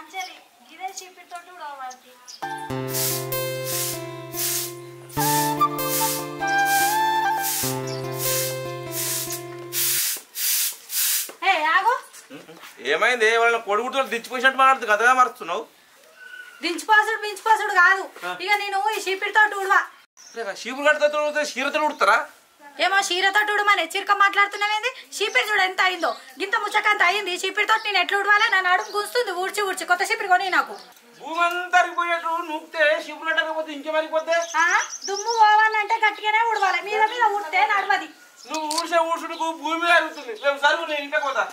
అంచలి గిదే చీపితో ఉడవాలి. ఏమైంది? వాళ్ళని కొడుకుతో దించిపోసినట్టు మాట్లాడుతూ కథగా మారుతున్నావు. దించిపోసుడు కాదు, ఇక నేను ఈ చీపితో ఉడవా. చీపురు కట్టుతో చీరతో ఉడతారా? ఏమో చీరతో ఉడమని చిరక మాట్లాడుతున్నావేంది? చీపిరి చూడు ఎంత అయిందో, గింత ముచ్చకంత అయింది. చీపిరితో నేను ఎట్లా ఉడవాలా? నన్ను అడుగు గుంస్తుంది ఊడ్చి ఊడ్చి. కొత్త చీపిరి కొని నాకు. భూమి అంతా అరిగిపోయేట్టు నూకితే చీపురు కట్టకపోతే ఇంకేమరిగిపోతే దుమ్ము పోవాలంటే గట్టిగానే ఉడవాలి, మీద మీద ఉడితే నడవది. నువ్వు ఊడ్చుడుకు భూమి మీద అరుగుతుంది. సరుకు నేను ఇంట్లో పోతా.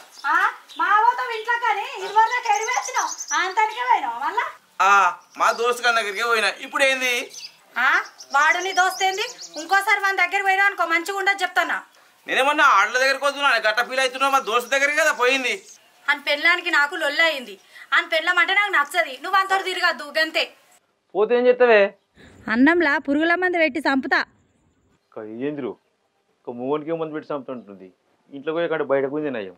మా పోతావు ఇంట్లో, కానీ ఇదివరకు ఎడివేసినావు అంతనికే పోయినావు మళ్ళా. మా దోస్తు గారి దగ్గరికి పోయినా. ఇప్పుడు ఏంది? వాడు నీ దోస్తేంది? ఇంకోసారి మన దగ్గర పోయినా అనుకో, మంచిగా ఉండదు చెప్తానా. నేనేమన్నా ఆడల దగ్గరికి వస్తున్నా, గట్ట ఫీల్ అవుతున్నావు. మా దోస్తు దగ్గరికి కదా పోయింది. అని పెళ్ళానికి నాకు లొల్లి అయింది. అని పెళ్ళమంటే నాకు నచ్చది. నువ్వు అంతా తిరగద్దు గంతే. పోతే ఏం చేస్తావే? అన్నంలా పురుగుల మంది పెట్టి చంపుతా. ఏంద్రు ఒక మూగోనికి మంది పెట్టి చంపుతుంటుంది. ఇంట్లో పోయి అక్కడ బయటకు ఉంది నయ్యం.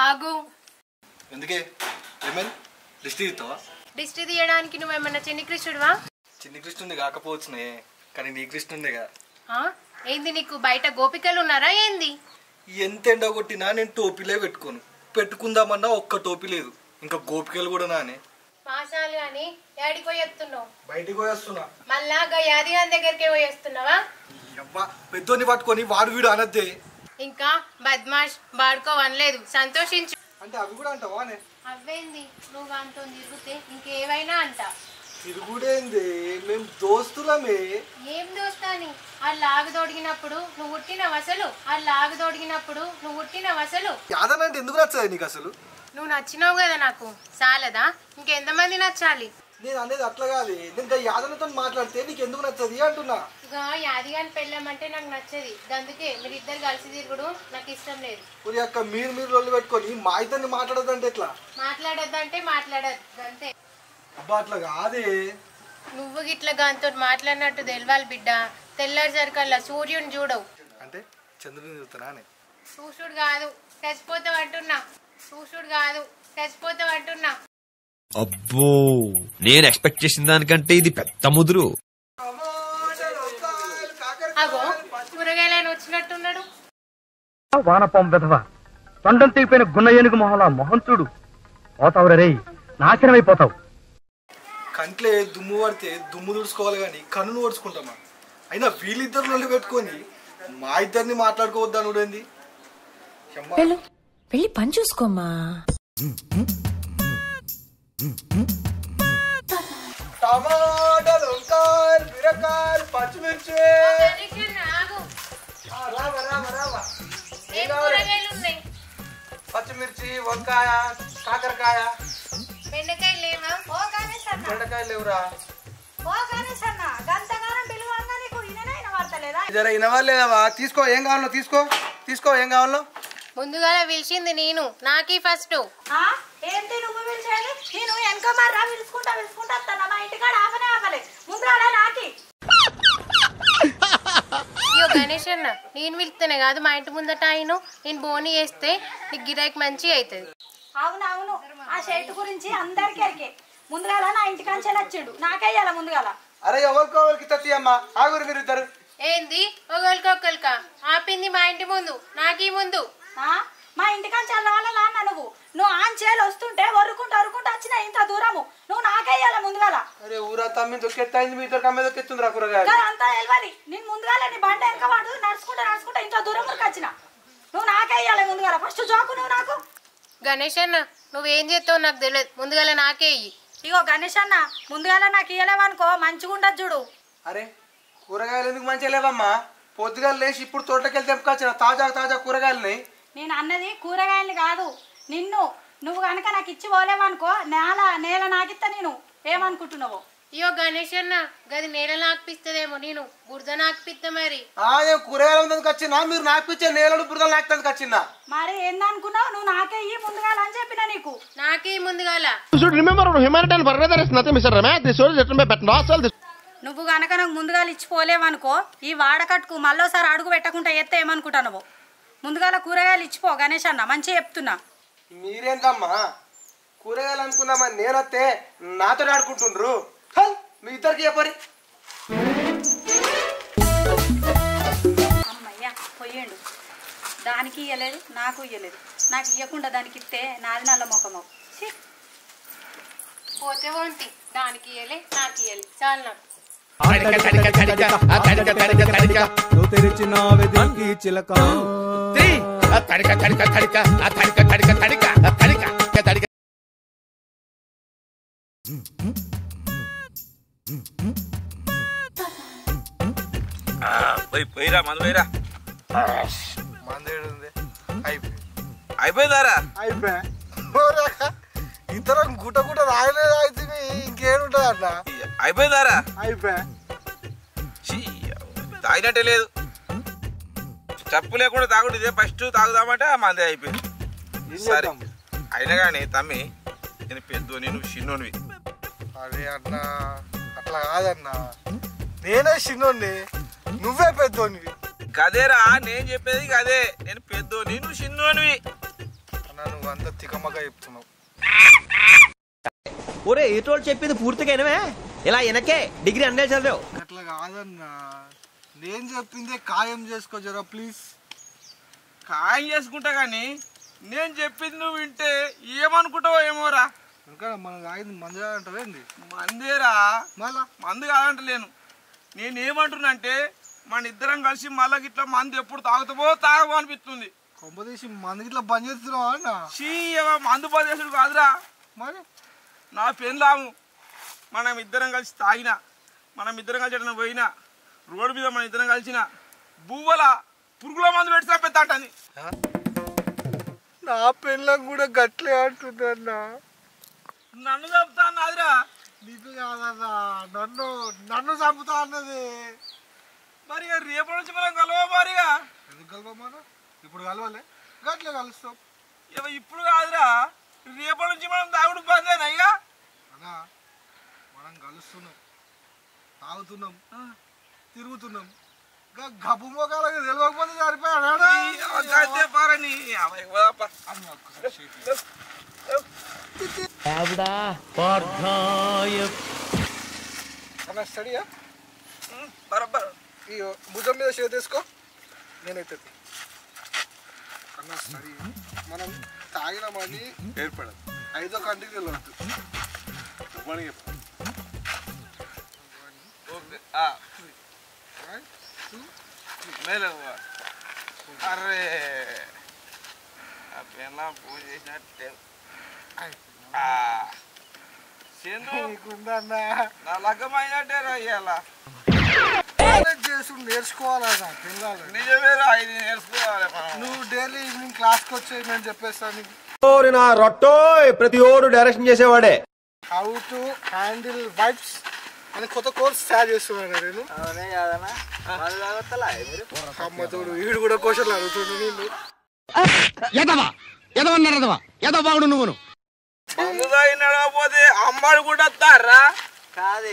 ఆగు. ఎందుకే ఏమైంది? దిష్టి తీస్తావా? దిష్టి తీయడానికి నువ్వేమన్నా చిన్ని కృష్ణుడివా? చిన్ని కృష్ణుంది కాకపోవచ్చునే, కానీ నీ కృష్ణుందిగా. ఏంది నీకు బయట గోపికలు ఉన్నారా ఏంది? ఎంత ఎండ కొట్టినా నేను టోపీలే పెట్టుకోను. పెట్టుకుందామన్నా ఒక్క టోపీ లేదు. ఇంకా గోపికలు కూడా నానే. మాసాలు అని యాడికి పోయేస్తున్నావు? బయటికి పోయేస్తున్నా. మళ్ళా యాదిగాని దగ్గరికి పోయేస్తున్నావా? అబ్బా పెద్దోని పట్టుకొని వాడు వీడు అనద్దే. ఇంకా బద్మాష్ బాడుకోవనలేదు, సంతోషించు. అంటే అవి కూడా అంటావా? అవేంది నువ్వు అంతో తిరిగితే ఇంకేవైనా అంట. తిరుగుడేంది? మేము దోస్తులమే. ఏం దోస్తాని? ఆ లాగు తొడిగినప్పుడు నువ్వు ఉట్టినవు అసలు. ఆ లాగు తొడిగినప్పుడు నువ్వు ఉట్టినవు అసలు. యాదనంటే ఎందుకు నచ్చదు నీకు అసలు? నువ్వు నచ్చినావు కదా నాకు, చాలదా? ఇంకెంతమంది నచ్చాలి? నేను అనేది అట్లా కాదు. నేను యాదనతో మాట్లాడితే నీకు ఎందుకు నచ్చది అంటున్నా. ఇక యాదిగాని పెళ్ళమంటే నాకు నచ్చది. అందుకే మీరిద్దరు కలిసి తిరుగుడు నాకు ఇష్టం లేదు. ఊరి అక్క మీరు రొల్లు పెట్టుకొని మా ఇద్దరిని మాట్లాడదంటే ఎట్లా? మాట్లాడొద్దంటే మాట్లాడద్దు అంతే. అబ్బా అట్లా కాదే. నువ్వు గిట్ల గాంతో మాట్లాడినట్టు తెలవాలి బిడ్డ. తెల్లారి సరికల్లా సూర్యుని చూడవు. అంటే చంద్రుని చూస్తానా? చూసుడు కాదు చచ్చిపోతావు అంటున్నా. చూసుడు కాదు చచ్చిపోతావు అంటున్నా. అబ్బో, నేను ఎక్స్పెక్ట్ చేసిన దానికంటే ఇది పెద్ద ముదురు. అగో కూరగాయలను వచ్చినట్టున్నాడు. వానపాం వెధవ, తొండం తెగిపోయిన గున్న ఏనుగు మొహలా మొహం చూడు. పోతావు రే, నాశనమైపోతావు. కంట్లే దుమ్ము పడితే దుమ్ము తుడుచుకోవాలి కానీ కన్నును ఓడ్చుకుంటామా? అయినా వీళ్ళిద్దరు నొల్లి పెట్టుకొని మా ఇద్దరిని మాట్లాడుకోవద్దానుడేంది? వెళ్ళి పని చూసుకోమ్మా. టమాటాలు, వంకాయలు, బీరకాయలు, పచ్చిమిర్చి. పచ్చిమిర్చి, వంకాయ, కాకరకాయ, బెండకాయలు లేవా? బెండకాయలు లేవురా. జర వినవాలేవా? తీసుకో ఏం కావాలో తీసుకో ఏం కావాలో. ముందుగా పిలిచింది నేను, నాకీ ఫస్ట్. ఏంటి నువ్వు పిలిచేది? నేను వెనక మర్రా పిలుచుకుంటా వస్తాను. మా ఇంటికాడ ఆపనే ఆపలే, ముందు అలా నాకి. అయ్యో గణేష్ అన్న, నేను పిలుస్తేనే కాదు మా ఇంటి ముందట ఆయన. నేను బోని వేస్తే నీకు గిరాకీ మంచిగా అవుతుంది. అవునవును, ఆ షర్ట్ గురించి అందరికి ఎరికే. ముందుగాల నా ఇంటికాంచెలు వచ్చిండు, నాకేయాల ముందుగాల. అరే ఎవరికోవరికి తత్తియమ్మా, ఆగురు మీరు ఇద్దరు. ఏంది ఒకరికొకరికా? ఆపింది మా ఇంటి ముందు, నాకీ ముందు. మా ఇంటికాంచెలు రావాలా అన్న? నువ్వు ఆంచేలు వస్తుంటే వరుకుంటూ వచ్చిన ఇంత దూరము నువ్వు నాకేయాల ముందుగాల. అరే ఊరా తమ్మి దొక్కెత్తాయింది, మీ ఇద్దరు కమ్మే దొక్కెత్తుందిరా కూరగాయలు. అంతా వెళ్ళాలి. నేను ముందుగాల నీ బండ వెనక వాడు నడుచుకుంటా ఇంత దూరం వరకు వచ్చిన. నువ్వు నాకేయాలి ముందుగాల. ఫస్ట్ జోకు నువ్వు నాకు. గణేష్ అన్న, నువ్వేం చేస్తావు నాకు తెలియదు, ముందుగాల నాకే ఇయ్యి. ఇగో గణేష్ అన్న, ముందుగాల నాకు ఇయ్యలేవనుకో మంచిగా ఉండదు చూడు. అరే కూరగాయలు ఎందుకు మంచిగా లేవమ్మా? పొద్దుగాలు లేచి ఇప్పుడు తోటకెళ్ళి తెంపుకొచ్చిన తాజా కూరగాయలని. నేను అన్నది కూరగాయలు కాదు నిన్ను. నువ్వు కనుక నాకు ఇచ్చి పోలేవనుకో నేల నాకిత్తా. నేను ఏమనుకుంటున్నావు? ఇయో గణేష్ అన్న గది నేల నాకిపిస్తదేమో నేను బురద నాకిపిస్తా మరి కూరగాయలు వచ్చిందా మీరు నాకిపించే నేలలు బురద నాకుతానికి వచ్చిందా మరి ఏందనుకున్నావు నువ్వు నాకే ఇయ్యి ముందుగాల అని చెప్పినా నీకు నాకే ముందుగాల నువ్వు గనక నాకు ముందుగాల ఇచ్చిపోలేవనుకో ఈ వాడకట్టుకు మళ్ళోసారి అడుగు పెట్టకుండా ఎత్తే ఏమనుకుంటాను ముందుగాల కూరగాయలు ఇచ్చిపో గణేష్ అన్న మంచిగా చెప్తున్నా. మీరేంటమ్మా కూరగాయలు అనుకున్నామని నేనొస్తే నాతో ఆడుకుంటుండ్రు మీ ఇద్దరికి చెప్పరి. అమ్మయ్యా పొయ్యండు దానికి ఇయ్యలేదు నాకు ఇయ్యలేదు నాకు ఇయ్యకుండా దానికి ఇస్తే నాది నల్ల ముఖము పోతే వంటి దానికి ఇయ్యలే నాకు ఇయ్యలే చాలు నాకు పోయిరా మందు పోయిరా మందేడుంది అయిపోయిందారా అయిపోయా ఇద్దరం గుట్ట గుట్ట రాయలేదు అయితే ఇంకేముంటది అట్లా అయిపోయిందారా అయిపోయా తాగినట్టే లేదు చప్పు లేకుండా తాగుడు ఇదే ఫస్ట్ తాగుదామంటే మందే అయిపోయింది సరే అయినా కానీ తమ్మి నేను పెద్దోని నువ్వు చిన్నోనివి అరే అన్నా అట్లా కాదన్నా నేనే చిన్నోని నువ్వే పెద్దోనివి గదేరా నేను చెప్పేది గదే నేను పెద్దోని నువ్వు చిన్నోనివి అన్నా నువ్వు అంత తికమగా చెప్తున్నావు. ఒరే ఏటోళ్ళు చెప్పింది పూర్తిగా వినవే ఇలా వెనకే డిగ్రీ అన్నే చదివావు అట్లా కాదన్నా నేను చెప్పిందే ఖాయం చేసుకో జరా ప్లీజ్. ఖాయం చేసుకుంటా కానీ నేను చెప్పింది నువ్వు వింటే ఏమనుకుంటావో ఏమోరా. ఇంకా మనం తాగింది మందు కాదంటావు ఏంది? మందేరా మళ్ళా మందు కాదంటలేను నేనేమంటున్నా అంటే మన ఇద్దరం కలిసి మళ్ళీ ఇట్లా మందు ఎప్పుడు తాగుతావో తాగవో అనిపిస్తుంది. కొంప తీసి మందుకి ఇట్లా బంద్ చేస్తున్నావా అన్న? మందు పదేసుడు కాదురా మరి నా పెళ్ళాము మనం ఇద్దరం కలిసి తాగినా మనం ఇద్దరం కలిసి ఎట్లా పోయినా రోడ్డు మీద మనం ఇద్దరం కలిసిన బువ్వల పురుగుల మందు పెట్టి పెద్దంటని నా పెళ్ళం కూడా గట్లే అంటుందన్నా. నన్ను చంపుతా అన్నదిరా. నీకు కాదన్నా నన్ను చంపుతా అన్నది. మరి రేపటి నుంచి మనం కలవా మరిగా ఎందుకు కలవమన్నా? ఇప్పుడు కలవాలి గట్లే కలుస్తాం. ఇప్పుడు కాదురా రేపటి నుంచి మనం తాగుడు బందేనా ఇక అన్నా మనం కలుస్తున్నాం తాగుతున్నాం తిరుగుతున్నాం గబ్బు మొక్కలకి తెలియకపోతే సరిపోయాడు. అన్న స్టడీయా బరబర్ ఈ భుజం మీద షేర్ తీసుకో నేనైతే అన్న స్టడీ మనం తాగినామని ఏర్పడదు 5వ కంటికి వెళ్ళవద్దు. అరే పూజ చేసినట్టే నా లగ్గమైనట్టే రయ్యాలా నేర్చుకోవాలన్నా పిల్లలు. నిజమేరా ఇది నేర్చుకోవాలి. నువ్వు డైలీ ఈవినింగ్ క్లాస్కి వచ్చి నేను చెప్పేస్తాను నా రొట్టో ప్రతి ఓడు డైరెక్షన్ చేసేవాడే. హౌ టు హ్యాండిల్ వైబ్స్ అని కొత్త కోర్స్ స్టార్ట్ చేస్తున్నాను నేను. అమ్మతోడు వీడు కూడా క్వశ్చన్లు అడుగుతుండు. నీళ్ళు బాగుడు నువ్వును మందు తాగినపోతే అమ్మాడు కూడా వస్తారా కాదే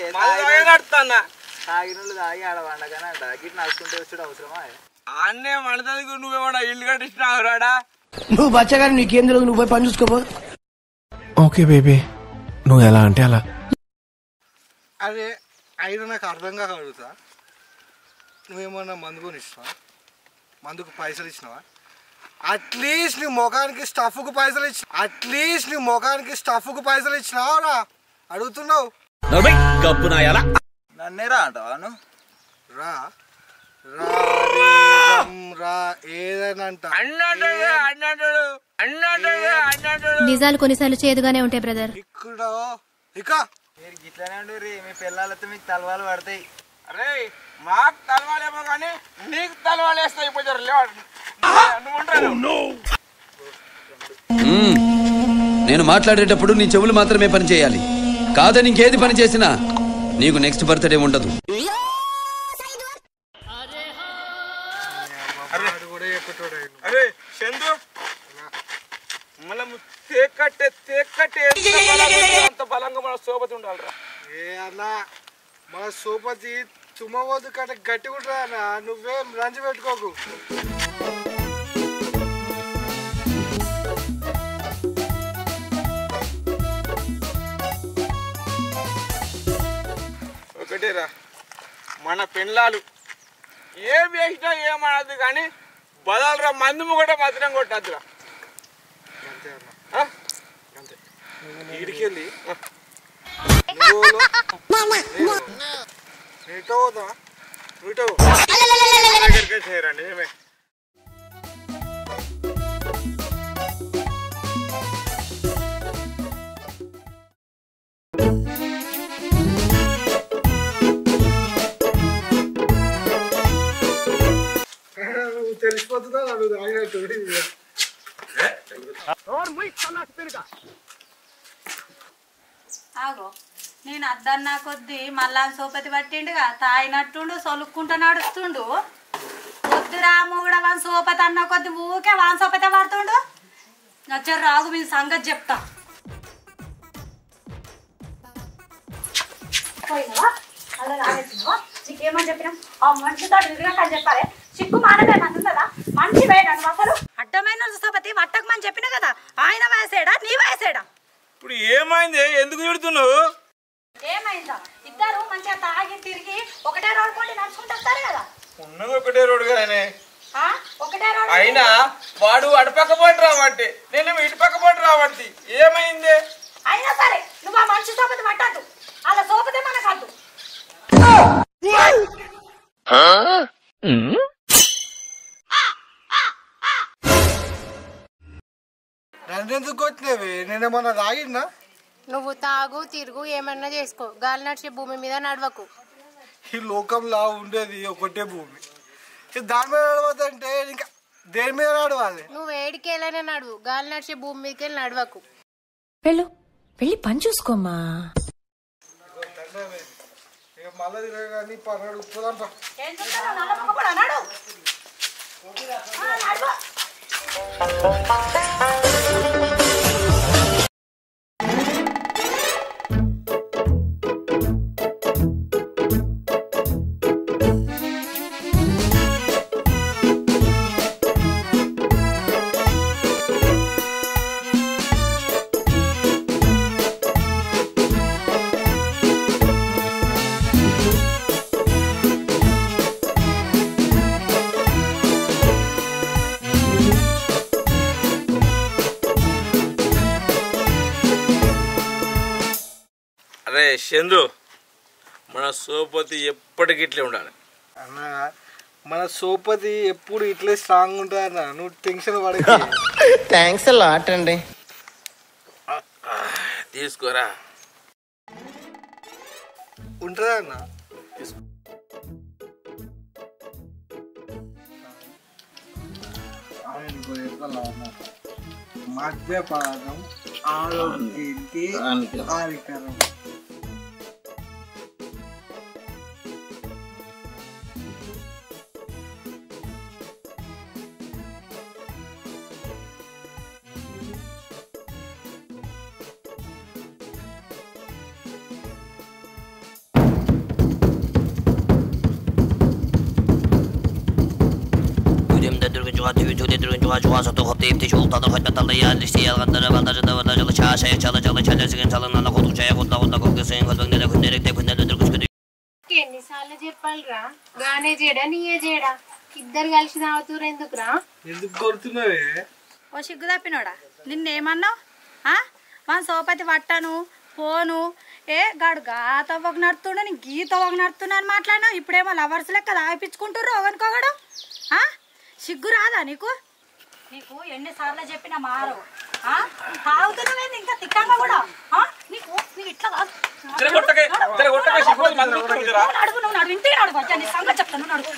నడుతున్నా తాగినోళ్ళు తాగి ఆడ వండగానే అంట గిట్ నడుచుకుంటే వచ్చాడు అవసరమా? అన్నే మనదానికి నువ్వేమన్నా ఇల్లు కట్టించినావు రాడా? నువ్వు బచ్చగాని నీకేం తెలియదు నువ్వు పోయి పని చూసుకోపో. ఓకే బేబీ నువ్వు ఎలా అంటే అలా. అదే అయినా నాకు అర్థంగా అడుగుతా నువ్వేమన్నా మందు కొని ఇచ్చినావా? మందుకు పైసలు ఇచ్చినావా? అట్లీస్ట్ నీ ముఖానికి స్టఫ్కు పైసలు ఇచ్చినావా అడుగుతున్నావు. నన్నే రా అంటావా? రా రా ఏదైనా అంట. నిజాలు కొన్నిసార్లు చేదుగానే ఉంటాయి బ్రదర్. ఇక్కడ ఇక మీరు గిట్లనే ఉండు రీ మీ పిల్లలతో మీకు తలవాలు పడతాయి. అరే మాకు తలవాలేమో కానీ నీకు తలవాలేస్తాయి. నేను మాట్లాడేటప్పుడు నీ చెవులు మాత్రమే పని చేయాలి. కాదని ఇంకేది పని చేసినా నీకు నెక్స్ట్ బర్త్డే ఉండదు. అరే చందు మనం తేకట్టే అంత బలంగా మన సోపతి ఉండాలిరా. ఏ అన్నా మన సోపతి తుమ్మవద్దు కంటే గట్టిగా ఉంటా అన్న. నువ్వేం రంజు పెట్టుకోకు. ఒకటేరా మన పెళ్ళాలు ఏం వేసినా ఏమనద్దు కానీ బదాలరా మందు కూడా మాత్రం కొట్టద్దురా. ఇడికెళ్ళి చేయరండి ఏమే తెలిసిపోతుందా నువ్వు తాగినట్టు. ఆగో నేను అద్దన్నా కొద్దీ మళ్ళా సోపతి పట్టిండుగా తాగినట్టుండు సొలుక్కుంటూ నడుస్తుండు. వద్దురా మూడ వాన్ సోపతి అన్న కొద్ది ఊకే వాన్ సోపతి పడుతుండు. నచ్చరు రాగు మీ సంగతి చెప్తా. పోయినావా అలా రావేసినావా? నీకేమని చెప్పినా ఆ మనిషితో నిజంగా చెప్పాలి. చిక్కు మానవేమని ఉందా? మంచి వేయడం అసలు అడ్డమైన సోపతి వట్టకమని చెప్పినా కదా. ఆయన వయసేడా నీ వయసేడా? ఇప్పుడు ఏమైంది? ఎందుకు తిడుతున్నావు? ఏమైందా? ఇద్దరు మంచిగా తాగి తిరిగి ఒకటే రోడ్ పోటీ నడుచుకుంటారు కదా. ఉన్నది ఒకటే రోడ్డు కానీ ఒకటే రోడ్ అయినా వాడు అటుపక్క పోటీ రాబట్టి నేను ఇటు పక్క పోటీ రాబట్టి ఏమైంది? అయినా సరే నువ్వు ఆ మనిషి సోపతి పట్టద్దు. అలా సోపతే మనకు వద్దు. నన్నెందుకు కొట్టినవి? నేనేమన్నా తాగినా? నువ్వు తాగు తిరుగు ఏమన్నా చేసుకో, గాలి నడిచే భూమి మీద నడవకు. ఈ లోకంలో ఉండేది ఒకటే భూమి. దాని మీద నడవద్దంటే ఇంకా దేని మీద నడవాలి? నువ్వు ఏడికెళ్ళైనా నడువు, గాలి నడిచే భూమి మీదకి వెళ్ళి నడవకు. వెళ్ళి పని చూసుకోమ్మా. మళ్ళీ తిరగని పన్నాడు ఉప్పుదంప. అరే చందు మన సోపతి ఎప్పటికి ఇట్లే ఉండాలి అన్న. మన సోపతి ఎప్పుడు ఇట్లే స్ట్రాంగ్ ఉంటుంది అన్న. నువ్వు టెన్షన్ పడకు. థ్యాంక్స్ లాట్ అండి. తీసుకోరా. ఉంటుందా అన్న? మద్యపానం ఆరోగ్యానికి హానికరం. 좋아서 또 헛되이 좋다도 헛다도 야리시 알간다라 반다르다 반다르 차샤야 차라차라 차자시긴 차라나 고두차야 고다 고다 고게생 거동내다 군내렉 군내도 들고 싶거든. ఎన్నిసార్లు చెప్పాలిరా? గానే చేయడా నీయే చేయడా? ఇద్దరు కలిసి తాగుతురు ఎందుకురా? ఎందుకు కొడుతున్నావే? ఓ సిగ్గు తప్పినోడా, నిన్నేమన్నావు? వాన్ సోపతి పట్టను పోను ఏ గాడు గాతవ్వకు నడుతుండే నీ గీతవ్వకు నడుతున్నా అని మాట్లాడినావు. ఇప్పుడేమో లవర్స్ లెక్క తాగిపించుకుంటుర్రు ఒకనుకోగడు. సిగ్గు రాదా నీకు? నీకు ఎన్నిసార్లు చెప్పినా మారు. తాగుతున్నావేంది ఇంకా తిక్కంగా కూడా? నీకు ఇట్లా కాదు. నువ్వు నడువు ఇంటికి నడువు. నీ సంగతి చెప్తాను. నడువు.